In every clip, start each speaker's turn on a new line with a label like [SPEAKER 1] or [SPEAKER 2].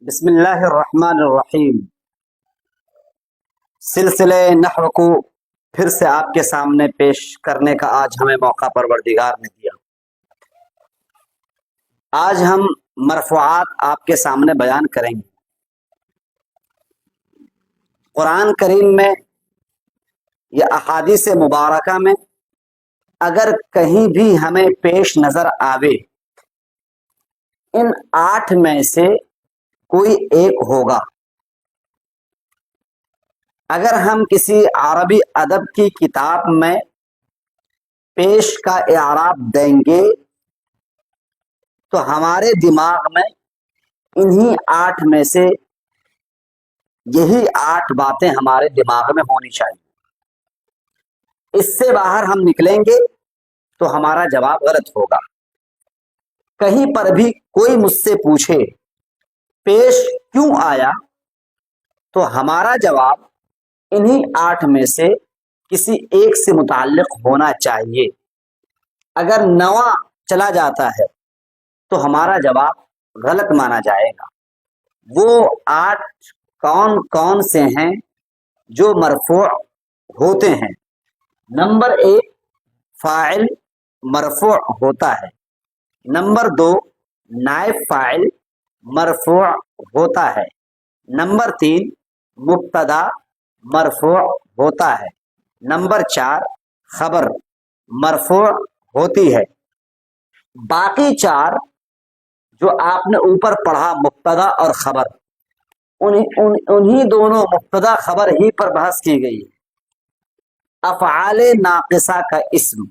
[SPEAKER 1] بسم اللہ الرحمن الرحیم۔ سلسلے نحو کو پھر سے آپ کے سامنے پیش کرنے کا آج ہمیں موقع پروردگار نے دیا۔ آج ہم مرفوعات آپ کے سامنے بیان کریں گے۔ قرآن کریم میں یا احادیث مبارکہ میں اگر کہیں بھی ہمیں پیش نظر آوے ان 8 میں سے کوئی ایک ہوگا۔ اگر ہم کسی عربی ادب کی کتاب میں پیش کا اعراب دیں گے تو ہمارے دماغ میں انہی 8 میں سے یہی 8 باتیں ہمارے دماغ میں ہونی چاہیے۔ اس سے باہر ہم نکلیں گے تو ہمارا جواب غلط ہوگا۔ کہیں پر بھی کوئی مجھ سے پوچھے پیش کیوں آیا تو ہمارا جواب انہی 8 میں سے کسی ایک سے متعلق ہونا چاہیے۔ اگر 9 چلا جاتا ہے تو ہمارا جواب غلط مانا جائے گا۔ وہ 8 کون کون سے ہیں جو مرفوع ہوتے ہیں؟ نمبر 1 فاعل مرفوع ہوتا ہے۔ نمبر 2 نائب فاعل مرفوع ہوتا ہے۔ نمبر 3 مبتدا مرفوع ہوتا ہے۔ نمبر 4 خبر مرفوع ہوتی ہے۔ باقی 4 جو آپ نے اوپر پڑھا مبتدا اور خبر، انہی دونوں مبتدا خبر ہی پر بحث کی گئی ہے۔ افعال ناقصہ کا اسم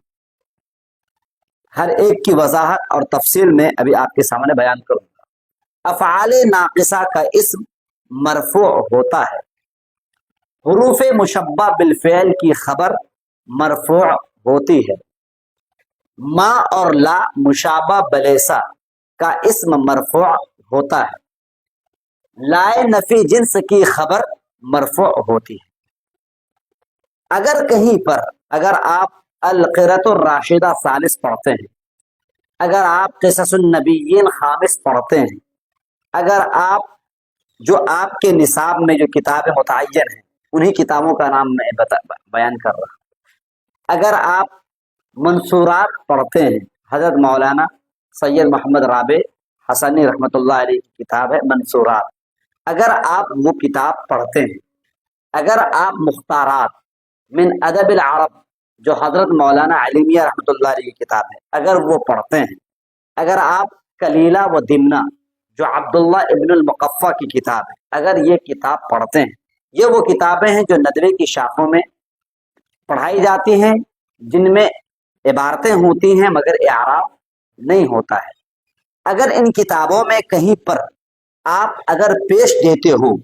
[SPEAKER 1] ہر ایک کی وضاحت اور تفصیل میں ابھی آپ کے سامنے بیان کروں گا۔ افعال ناقصہ کا اسم مرفوع ہوتا ہے۔ حروف مشبہ بالفعل کی خبر مرفوع ہوتی ہے۔ ما اور لا مشابہ بلیسا کا اسم مرفوع ہوتا ہے۔ لائے نفی جنس کی خبر مرفوع ہوتی ہے۔ اگر کہیں پر آپ القرۃ الراشدہ ثالث پڑھتے ہیں، اگر آپ قصص النبیین خامس پڑھتے ہیں، اگر آپ جو آپ کے نصاب میں جو کتابیں متعین ہیں انہی کتابوں کا نام میں بیان کر رہا ہوں، اگر آپ منصورات پڑھتے ہیں، حضرت مولانا سید محمد رابع حسنی رحمۃ اللہ علیہ کی کتاب ہے منصورات، اگر آپ وہ کتاب پڑھتے ہیں، اگر آپ مختارات من ادب العرب جو حضرت مولانا علی میاں رحمۃ اللہ علیہ کی کتاب ہے اگر وہ پڑھتے ہیں، اگر آپ کلیلہ و دمنہ جو عبداللہ ابن المقفع کی کتاب ہے اگر یہ کتاب پڑھتے ہیں، یہ وہ کتابیں ہیں جو ندوے کی شاخوں میں پڑھائی جاتی ہیں، جن میں عبارتیں ہوتی ہیں مگر اعراب نہیں ہوتا ہے۔ اگر ان کتابوں میں کہیں پر آپ اگر پیش دیتے ہو،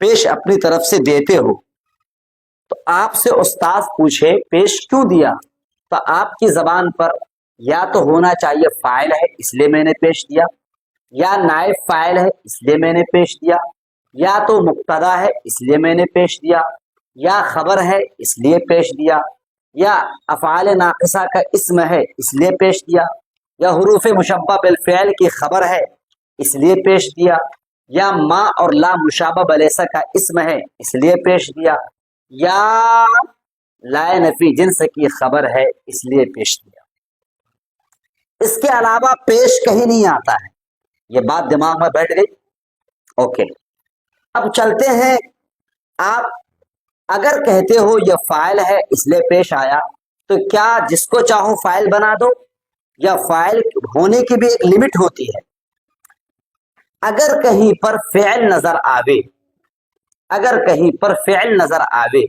[SPEAKER 1] پیش اپنی طرف سے دیتے ہو، تو آپ سے استاذ پوچھے پیش کیوں دیا تو آپ کی زبان پر یا تو ہونا چاہیے فاعل ہے اس لیے میں نے پیش دیا، یا نائب فاعل ہے اس لیے میں نے پیش دیا، یا تو مبتدا ہے اس لیے میں نے پیش دیا، یا خبر ہے اس لیے پیش دیا، یا افعال ناقصہ کا اسم ہے اس لیے پیش دیا، یا حروف مشبہ بالفعل کی خبر ہے اس لیے پیش دیا، یا ما اور لا مشابہ بلیسا کا اسم ہے اس لیے پیش دیا، یا لائے نفی جنس کی خبر ہے اس لیے پیش دیا۔ اس کے علاوہ پیش کہیں نہیں آتا ہے۔ یہ بات دماغ میں بیٹھ گئی؟ اوکے، اب چلتے ہیں۔ آپ اگر کہتے ہو یہ فاعل ہے اس لیے پیش آیا تو کیا جس کو چاہو فاعل بنا دو، یا فاعل ہونے کی بھی ایک لمٹ ہوتی ہے؟ اگر کہیں پر فعل نظر آوے، اگر کہیں پر فعل نظر آوے،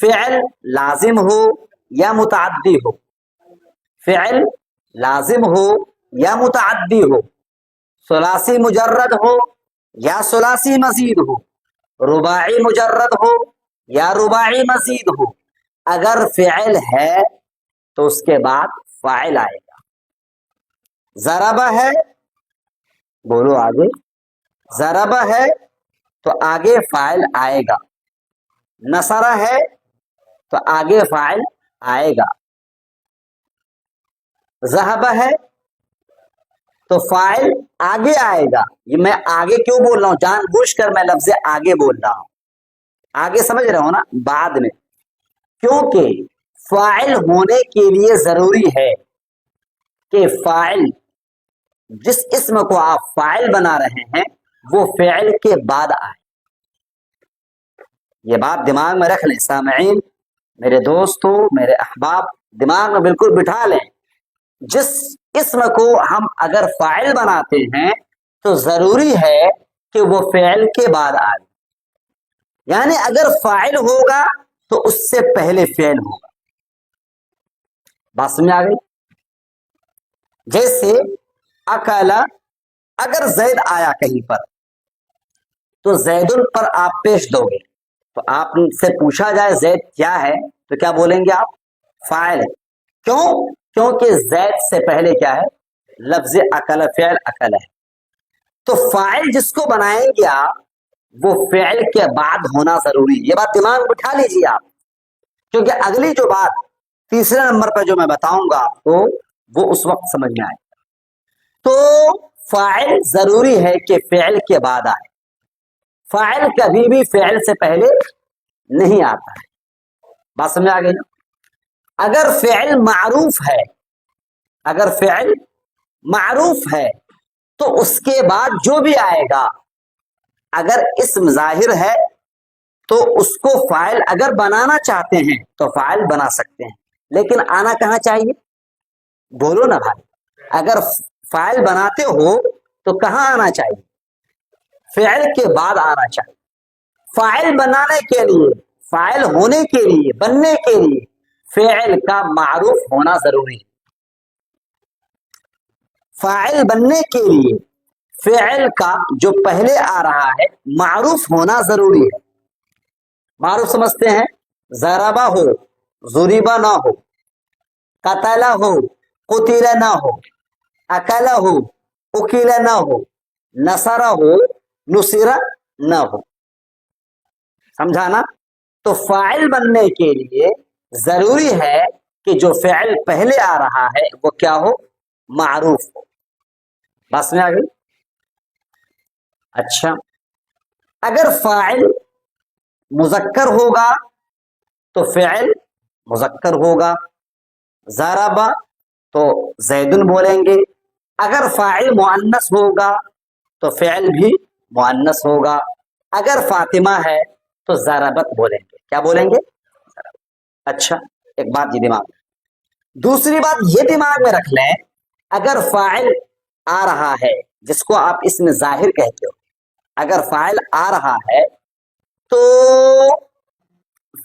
[SPEAKER 1] فعل لازم ہو یا متعدی ہو، فعل لازم ہو یا متعدی ہو، ثلاثی مجرد ہو یا ثلاثی مزید ہو، رباعی مجرد ہو یا رباعی مزید ہو، اگر فعل ہے تو اس کے بعد فاعل آئے گا۔ ضرب ہے، بولو آگے، ضرب ہے تو آگے فاعل آئے گا۔ نصر ہے تو آگے فاعل آئے گا۔ ذہب ہے تو فاعل آگے آئے گا. یہ میں آگے کیوں بول رہا ہوں؟ جان بوجھ کر میں لفظ آگے بول رہا ہوں. آگے سمجھ رہے ہو نا؟ بعد میں. کیونکہ فاعل ہونے کے لیے ضروری ہے کہ فاعل جس اسم کو آپ فاعل بنا رہے ہیں وہ فعل کے بعد آئے. یہ بات دماغ میں رکھ لیں سامعین، میرے دوستو، میرے احباب، دماغ میں بالکل بٹھا لیں. جس اسم کو ہم اگر فاعل بناتے ہیں تو ضروری ہے کہ وہ فعل کے بعد آئے. یعنی اگر فاعل ہوگا تو اس سے پہلے فعل ہوگا. بات سمجھ آ گئی؟ جیسے اکلا، اگر زید آیا کہیں پر تو زیدن پر آپ پیش دو گے. تو آپ سے پوچھا جائے زید کیا ہے تو کیا بولیں گے آپ؟ فاعل ہے. کیوں؟ کیونکہ زید سے پہلے کیا ہے؟ لفظ اکل، فعل اکل ہے. تو فاعل جس کو بنائیں گے آپ وہ فعل کے بعد ہونا ضروری ہے. یہ بات دماغ میں بٹھا لیجیے آپ، کیونکہ اگلی جو بات تیسرے نمبر پہ جو میں بتاؤں گا آپ کو وہ اس وقت سمجھ میں آئے. تو فاعل ضروری ہے کہ فعل کے بعد آئے. فاعل کبھی بھی فعل سے پہلے نہیں آتا ہے. بات سمجھ آ گئی نا؟ اگر فعل معروف ہے، اگر فعل معروف ہے تو اس کے بعد جو بھی آئے گا اگر اسم ظاہر ہے تو اس کو فاعل اگر بنانا چاہتے ہیں تو فاعل بنا سکتے ہیں. لیکن آنا کہاں چاہیے؟ بولو نا بھائی. اگر فاعل بناتے ہو تو کہاں آنا چاہیے؟ فعل کے بعد آنا چاہیے. فاعل بنانے کے لیے، فاعل ہونے کے لیے، بننے کے لیے فعل کا معروف ہونا ضروری ہے. فاعل بننے کے لیے فعل کا جو پہلے آ رہا ہے معروف ہونا ضروری ہے. معروف سمجھتے ہیں؟ ضربہ ہو، ضربہ نہ ہو، قتل ہو، قتل نہ ہو، اکل ہو، اکل نہ ہو، نصر ہو، نصر نہ ہو. سمجھانا؟ تو فاعل بننے کے لیے ضروری ہے کہ جو فعل پہلے آ رہا ہے وہ کیا ہو؟ معروف ہو. بس میں آ گئی؟ اچھا، اگر فاعل مذکر ہوگا تو فعل مذکر ہوگا. ضربہ تو زیدن بولیں گے. اگر فاعل مؤنث ہوگا تو فعل بھی مؤنث ہوگا. اگر فاطمہ ہے تو ضربت بولیں گے. کیا بولیں گے؟ اچھا، ایک بات یہ دماغ میں. دوسری بات یہ دماغ میں رکھ لیں، اگر فاعل آ رہا ہے جس کو آپ اسم ظاہر کہتے ہو، اگر فاعل آ رہا ہے تو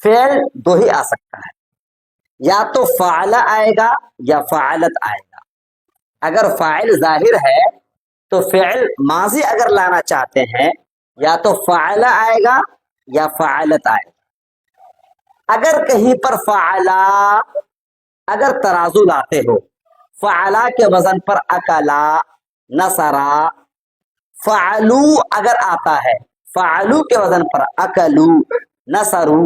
[SPEAKER 1] فعل دو ہی آ سکتا ہے، یا تو فعل آئے گا یا فعلت آئے گا. اگر فاعل ظاہر ہے تو فعل ماضی اگر لانا چاہتے ہیں یا تو فعل آئے گا یا فعلت آئے گا. اگر کہیں پر فعلا، اگر ترازو لاتے ہو، فعلا کے وزن پر اکلا، نصرا، فعلو اگر آتا ہے، فعلو کے وزن پر اکلو، نصرو،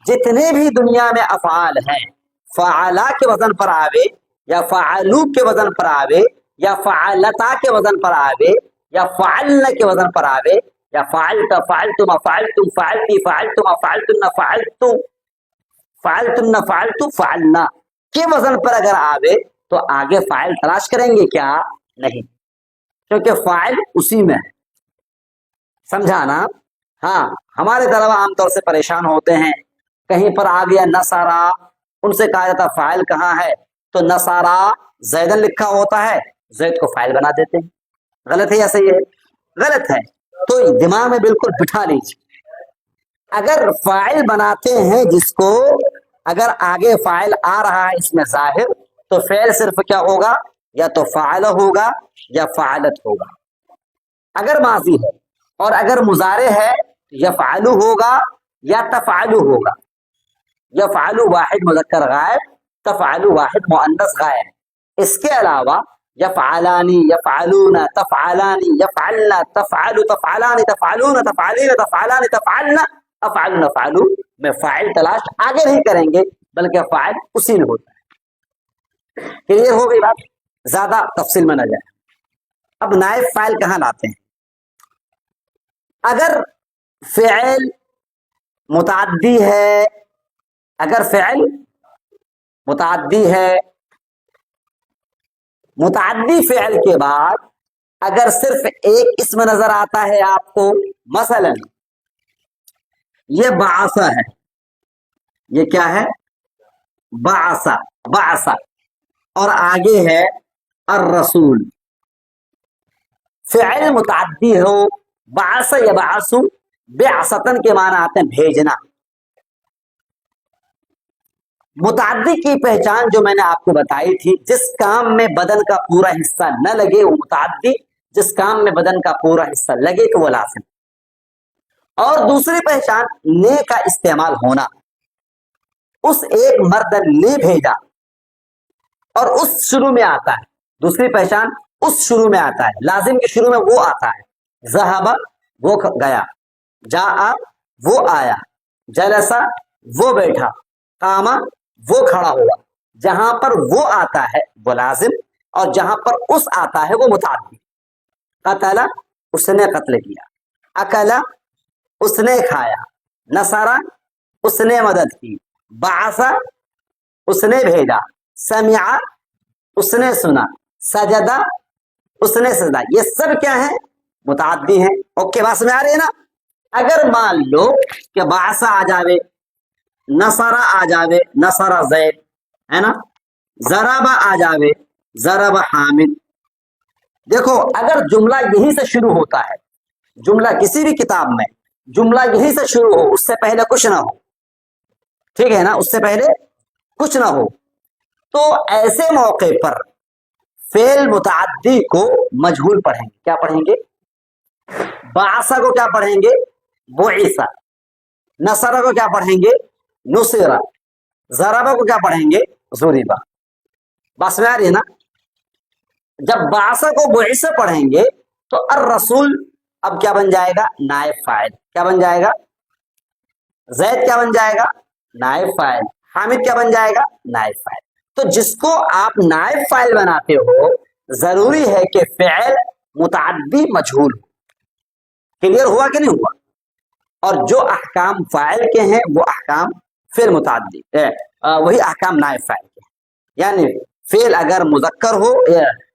[SPEAKER 1] جتنے بھی دنیا میں افعال ہیں فعلا کے وزن پر آوے یا فعلو کے وزن پر آوے یا فعلتا کے وزن پر آوے یا فعلن کے وزن پر آوے یا فعلت، فعلتم، فعلتم، فعلتی، فعلتم، فعلتن، فعلتو، فعلتن، فعلتو، فعلنا کے وزن پر اگر آوے تو آگے فاعل تلاش کریں گے کیا؟ نہیں، کیونکہ فاعل اسی میں ہے. سمجھانا؟ ہاں، ہمارے طلبہ عام طور سے پریشان ہوتے ہیں، کہیں پر آ گیا نصارا، ان سے کہا جاتا فاعل کہاں ہے؟ تو نصارا زیدن لکھا ہوتا ہے، زید کو فاعل بنا دیتے ہیں. غلط ہے یا صحیح ہے؟ غلط ہے. تو دماغ میں بالکل بٹھا لیجیے، اگر فاعل بناتے ہیں جس کو، اگر آگے فاعل آ رہا ہے اس میں ظاہر، تو فعل صرف کیا ہوگا؟ یا تو فعل ہوگا یا فعلت ہوگا اگر ماضی ہے. اور اگر مضارع ہے یفعل ہوگا یا تفعل ہوگا. یفعل واحد مذکر غائب، تفعل واحد مؤنث غائب. اس کے علاوہ یفعلانی، یفعلون، تفعلانی، یفعلنا، تفعل، تفعلان، تفعلون، تفعلین، تفعلان، تفعلنا، افعل، نفعل میں فاعل تلاش آگے نہیں کریں گے بلکہ فاعل اسی میں ہوتا ہے. کلیئر ہو گئی بات؟ زیادہ تفصیل میں نہ جائے. اب نائب فاعل کہاں لاتے ہیں؟ اگر فعل متعدی ہے، اگر فعل متعدی ہے، متعدی فعل کے بعد اگر صرف ایک اسم نظر آتا ہے آپ کو، مثلا یہ بعثا ہے، یہ کیا ہے؟ بعثا، بعثا، اور آگے ہے الرسول، فعل متعدی ہو، بعث یبعث، بعثتن کے معنی آتے ہیں بھیجنا۔ متعدی کی پہچان جو میں نے آپ کو بتائی تھی، جس کام میں بدن کا پورا حصہ نہ لگے وہ متعدی، جس کام میں بدن کا پورا حصہ لگے تو وہ لازم۔ اور دوسری پہچان نے کا استعمال ہونا، اس ایک مرد نے بھیجا، اور اس شروع میں آتا ہے، دوسری پہچان اس شروع میں آتا ہے، لازم کے شروع میں وہ آتا ہے، ذہب وہ گیا، جاء وہ آیا، جلسا وہ بیٹھا، قام وہ کھڑا ہوا۔ جہاں پر وہ آتا ہے وہ لازم، اور جہاں پر اس آتا ہے وہ متعدی۔ قتل اس نے قتل کیا، اکل اس نے کھایا، نصر اس نے مدد کی، بعث اس نے بھیجا، سمع اس نے سنا، سجدہ اس نے سجدہ۔ یہ سب کیا ہیں؟ متعدی ہیں۔ اوکے، بات میں آ رہی ہے نا؟ اگر مان لو کہ بعث آ جاوے، نصر آ جاوے، نصر زید ہے نا، ضرب آ جاوے، ضرب حامد۔ دیکھو اگر جملہ یہی سے شروع ہوتا ہے، جملہ کسی بھی کتاب میں جملہ یہی سے شروع ہو، اس سے پہلے کچھ نہ ہو، ٹھیک ہے نا، اس سے پہلے کچھ نہ ہو، تو ایسے موقع پر فعل متعدی کو مجہول پڑھیں گے۔ کیا پڑھیں گے؟ بعثا کو کیا پڑھیں گے؟ بعثا۔ نصر کو کیا پڑھیں گے؟ نصرا۔ ضربہ کو کیا پڑھیں گے؟ ضربا۔ بس میں آ رہی ہے نا؟ جب بعثا کو بعثا پڑھیں گے تو الرسول اب کیا بن جائے گا؟ نائب فاعل۔ کیا بن جائے گا؟ زید کیا بن جائے گا؟ نائب فاعل۔ حامد کیا بن جائے گا؟ نائب فاعل۔ تو جس کو آپ نائب فاعل بناتے ہو ضروری ہے کہ فعل متعدی مجہول ہو۔ کلیئر ہوا کہ نہیں ہوا؟ اور جو احکام فاعل کے ہیں وہ احکام فعل متعدی وہی احکام نائب فاعل کے ہیں۔ یعنی فعل اگر مذکر ہو،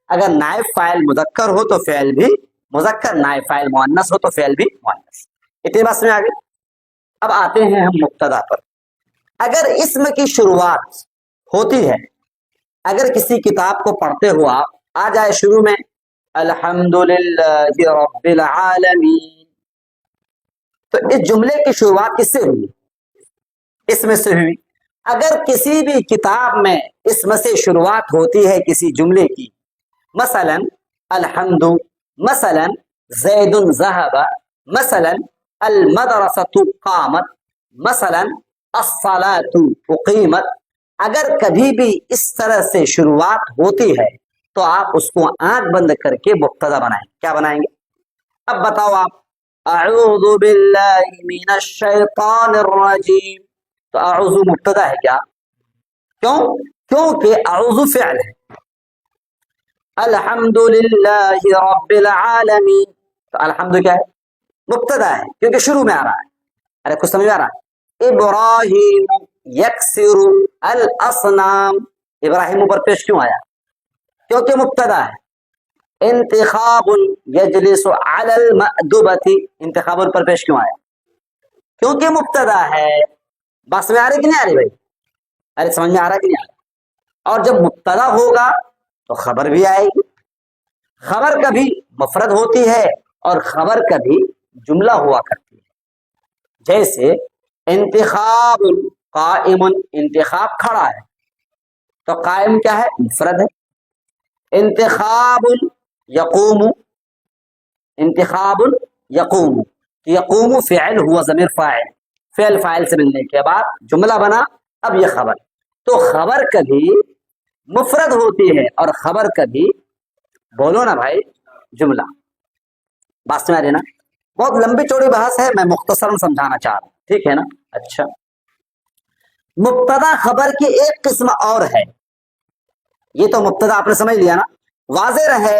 [SPEAKER 1] اگر نائب فاعل مذکر ہو تو فعل بھی مذکر، نائب فاعل مؤنث ہو تو فعل بھی مؤنث۔ اتنی بات میں آگے۔ اب آتے ہیں ہم مبتدا پر۔ اگر اسم کی شروعات ہوتی ہے، اگر کسی کتاب کو پڑھتے ہو آپ، آ جائے شروع میں الحمدللہ رب العالمین، تو اس جملے کی شروعات کس سے ہوئی؟ اسم سے ہوئی۔ اگر کسی بھی کتاب میں اسم سے شروعات ہوتی ہے کسی جملے کی، مثلا الحمد، مثلا زید ذهب، مثلا المدرسة قامت، مثلا الصلاة اقیمت، اگر کبھی بھی اس طرح سے شروعات ہوتی ہے تو آپ اس کو آنکھ بند کر کے مبتدا بنائیں۔ کیا بنائیں گے؟ اب بتاؤ آپ، اعوذ باللہ من الشیطان الرجیم، تو اعوذ مبتدا ہے کیا؟ کیوں؟ کیونکہ اعوذ فعل ہے۔ الحمد للہ رب العالمین، تو الحمد کیا ہے؟ مبتدا ہے کیونکہ شروع میں آ رہا ہے۔ ارے کچھ سمجھ آ رہا ہے؟ ابراہیم یکسر الاصنام، ابراہیم اوپر پیش کیوں آیا؟ کیونکہ مبتدا ہے۔ انتخاب یجلس علی المأدبۃ، انتخاب پر پیش کیوں آیا؟ کیونکہ مبتدا ہے۔ بات سمجھ آ رہی کہ نہیں آ رہی بھائی؟ ارے سمجھ میں آ رہا کہ نہیں آ رہا؟ اور جب مبتدا ہوگا تو خبر بھی آئے گی۔ خبر کبھی مفرد ہوتی ہے اور خبر کبھی جملہ ہوا کرتی ہے۔ جیسے انتخاب قائم، انتخاب کھڑا ہے تو قائم کیا ہے؟ مفرد ہے۔ انتخاب یقوم، انتخاب یقوم، یقوم فعل ہوا ضمیر فاعل، فعل فاعل سے ملنے کے بعد جملہ بنا، اب یہ خبر۔ تو خبر کبھی مفرد ہوتی ہے اور خبر کبھی، بولو نا بھائی، جملہ۔ بات سمجھ رہے نا؟ بہت لمبی چوڑی بحث ہے، میں مختصراً سمجھانا چاہ رہا ہوں، ٹھیک ہے نا؟ اچھا، مبتدا خبر کی ایک قسم اور ہے، یہ تو مبتدا آپ نے سمجھ لیا نا، واضح رہے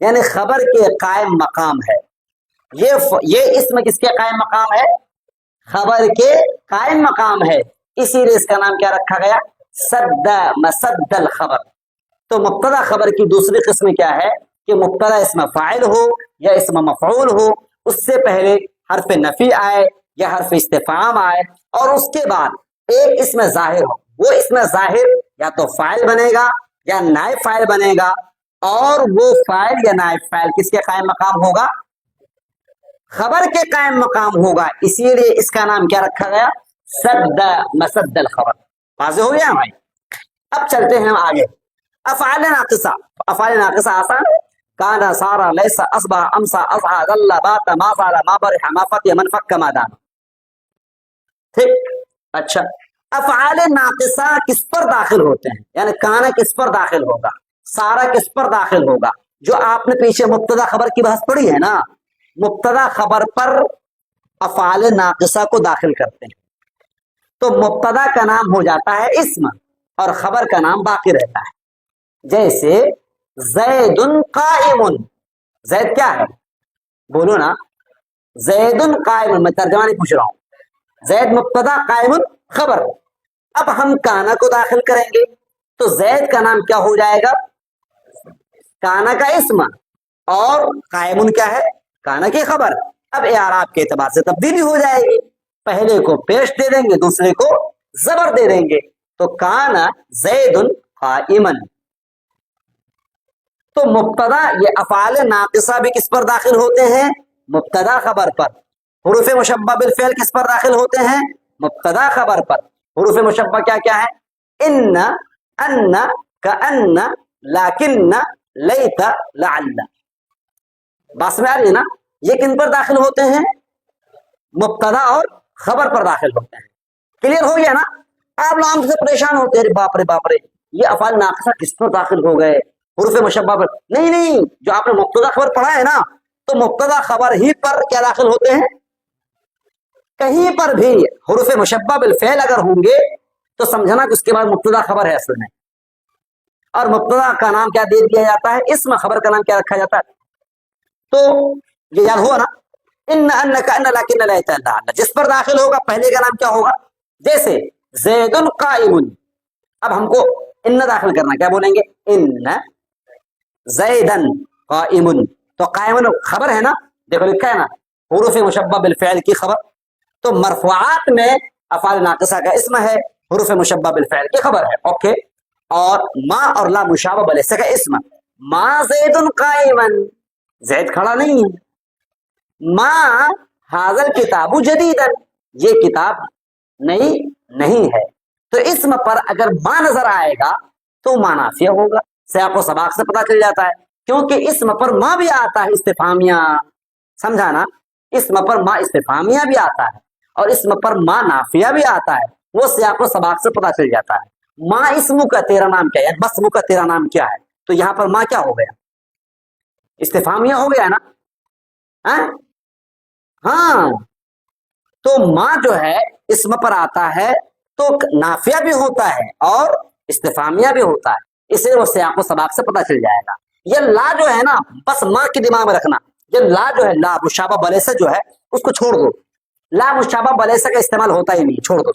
[SPEAKER 1] یعنی خبر کے قائم مقام ہے. یہ اسم کس کے قائم مقام ہے؟ خبر کے قائم مقام ہے. اسی لیے اس کا نام کیا رکھا گیا؟ سد مسد الخبر. تو مبتدا خبر کی دوسری قسم کیا ہے کہ مبتدا اسم فاعل ہو یا اسم مفعول ہو، اس سے پہلے حرف نفی آئے یا حرف استفہام آئے اور اس کے بعد ایک اسم ظاہر ہو. وہ اسم ظاہر یا تو فاعل بنے گا یا نائب فاعل بنے گا، اور وہ فاعل یا نائب فاعل کس کے قائم مقام ہوگا؟ خبر کے قائم مقام ہوگا. اسی لیے اس کا نام کیا رکھا گیا؟ سد مسد الخبر. واضح ہو گیا بھائی؟ اب چلتے ہیں ہم آگے. افعال ناقصہ. افعال ناقصہ آسان ہے. کانا سارا لیسا اصبح امسا اضحى ظل بات ما زال ما برح ما فتي من فك ما دام. ٹھیک. اچھا، افعال ناقصہ کس پر داخل ہوتے ہیں؟ یعنی کانا کس پر داخل ہوگا، سارا کس پر داخل ہوگا؟ جو آپ نے پیچھے مبتدا خبر کی بحث پڑھی ہے نا، مبتدا خبر پر افعال ناقصہ کو داخل کرتے ہیں تو مبتدا کا نام ہو جاتا ہے اسم اور خبر کا نام باقی رہتا ہے. جیسے زید قائم. زید کیا ہے؟ بولو نا. زید قائم. میں ترجمہ نہیں پوچھ رہا ہوں. زید مبتدا، قائم خبر. اب ہم کانا کو داخل کریں گے تو زید کا نام کیا ہو جائے گا؟ کانا کا اسم، اور قائم کیا ہے؟ کانا کی خبر. اب اعراب کے اعتبار سے تبدیلی ہو جائے گی. پہلے کو پیش دے دیں گے، دوسرے کو زبر دے دیں گے. تو کانا زید قائما. تو مبتدا، یہ افعال ناقصہ بھی کس پر داخل ہوتے ہیں؟ مبتدا خبر پر. حروف مشبہ بالفعل کس پر داخل ہوتے ہیں؟ مبتدا خبر پر. حروف مشبہ کیا کیا ہے؟ ان، ان، کأن، لکن، لیت، لعل. بات میں آ رہی ہے نا؟ یہ کن پر داخل ہوتے ہیں؟ مبتدا اور خبر پر داخل ہوتے ہیں. کلیئر ہو گیا نا؟ آپ لوگ عام سے پریشان ہوتے ہیں، باپ رے باپ رے یہ افعال ناقصہ کس پر داخل ہو گئے؟ حروف مشبہ پر. نہیں، جو آپ نے مبتدا خبر پڑھا ہے نا، تو مبتدا خبر ہی پر کیا داخل ہوتے ہیں؟ کہیں پر بھی حروف مشبہ بالفعل اگر ہوں گے تو سمجھنا کہ اس کے بعد مبتدا خبر ہے اصل میں. اور مبتدا کا نام کیا دے دیا جاتا ہے؟ اسم. خبر کا نام کیا رکھا جاتا ہے؟ تو یہ یاد ہوا نا؟ ان، کأن، لکن، لیت، لعل. جس پر داخل ہوگا پہلے کا نام کیا ہوگا؟ جیسے زید قائم. اب ہم کو ان داخل کرنا، کیا بولیں گے؟ ان زیدن قائم. تو قائم خبر ہے نا، دیکھو لکھا ہے نا، حروف مشبہ بالفعل کی خبر. تو مرفوعات میں افعال ناقصہ کا اسم ہے، حروف مشبہ بالفعل کی خبر ہے. اوکے. اور ما اور لا مشابہ بلیسا کا اسم. ما زید قائما. زید کھڑا نہیں ہے. ما حاضر کتاب جدیدا. یہ کتاب نئی نہیں ہے. تو اسم پر اگر ما نظر آئے گا تو ما نافیہ ہوگا. سیاق و سباق سے پتہ چل جاتا ہے، کیونکہ اسم پر ما بھی آتا ہے استفہامیہ. سمجھا نا؟ اسم پر ما استفہامیہ بھی آتا ہے اور اسم پر ما نافیہ بھی آتا ہے. وہ سیاق و سباق سے پتہ چل جاتا ہے. ما اسمو کا تیرا نام کیا ہے؟ بسمو کا تیرا نام کیا ہے؟ تو یہاں پر ما کیا ہو گیا؟ استفہامیہ ہو گیا نا؟ ہاں. تو ما جو ہے اسم پر آتا ہے تو نافیہ بھی ہوتا ہے اور استفہامیہ بھی ہوتا ہے. اس لیے وہ سیاق و سباق سے پتہ چل جائے گا. یہ لا جو ہے نا، بس ما کے دماغ میں رکھنا. یہ لا جو ہے، لا مشابہ بلیسا جو ہے، اس کو چھوڑ دو. لا مشابہ بلیسا کا استعمال ہوتا ہی نہیں، چھوڑ دو.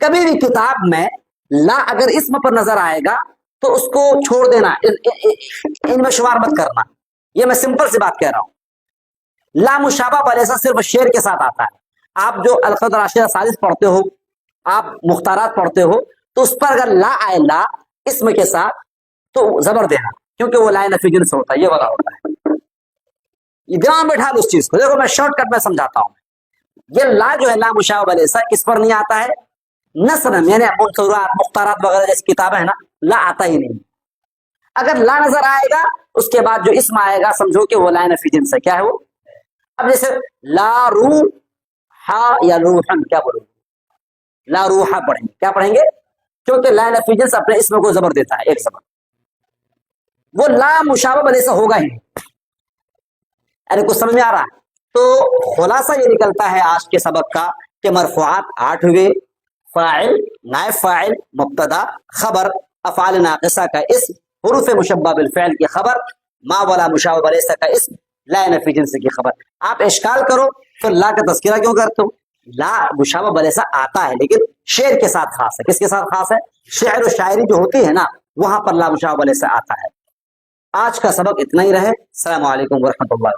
[SPEAKER 1] کبھی بھی کتاب میں لا اگر اسم پر نظر آئے گا تو اس کو چھوڑ دینا، ان میں شمار مت کرنا. یہ میں سمپل سی بات کہہ رہا ہوں. لا مشابہ بلیسا صرف شعر کے ساتھ آتا ہے. آپ جو القد راشدہ ثالث پڑھتے ہو، آپ مختارات پڑھتے ہو، تو اس پر اگر لا آئے، لا اسم کے ساتھ، تو زبر دینا، کیونکہ وہ لا نفی جنس ہوتا ہے. یہ والا ہوتا ہے. یہ دماغ میں بٹھا دو اس چیز کو. دیکھو میں شارٹ کٹ میں سمجھاتا ہوں. یہ لا جو ہے لا مشابہ بلیسا کس پر نہیں آتا ہے؟ نثر یعنی منصورات، مختارات وغیرہ جیسی کتابیں ہیں نا، لا آتا ہی نہیں. اگر لا نظر آئے گا اس کے بعد جو اسم آئے گا سمجھو کہ وہ لا نفی جنس ہے. کیا ہے وہ؟ اب جیسے لا روح یا روحن، کیا بولو؟ لا روح پڑھیں گے. کیا پڑھیں گے؟ کیونکہ لا نفی جنس اپنے اسم کو زبر دیتا ہے، ایک زبر. وہ لا مشابہ بلیسا ہوگا ہی. یعنی کچھ سمجھ میں آ رہا ہے؟ تو خلاصہ یہ نکلتا ہے آج کے سبق کا کہ مرفوعات 8 ہوئے: فاعل، نائب فاعل، مبتدا، خبر، افعال ناقصہ کا اسم، حروف مشبہ بالفعل کی خبر، ما ولا مشابہ بلیسا کا اسم، لا نفی جنس کی خبر. آپ اشکال کرو پھر لا کا تذکرہ کیوں کرتے ہو؟ لا مشابہ بلیسا آتا ہے لیکن شعر کے ساتھ خاص ہے. کس کے ساتھ خاص ہے؟ شعر و شاعری جو ہوتی ہے نا وہاں پر لا مشابہ بلیسا آتا ہے. آج کا سبق اتنا ہی رہے. السلام علیکم ورحمۃ اللہ.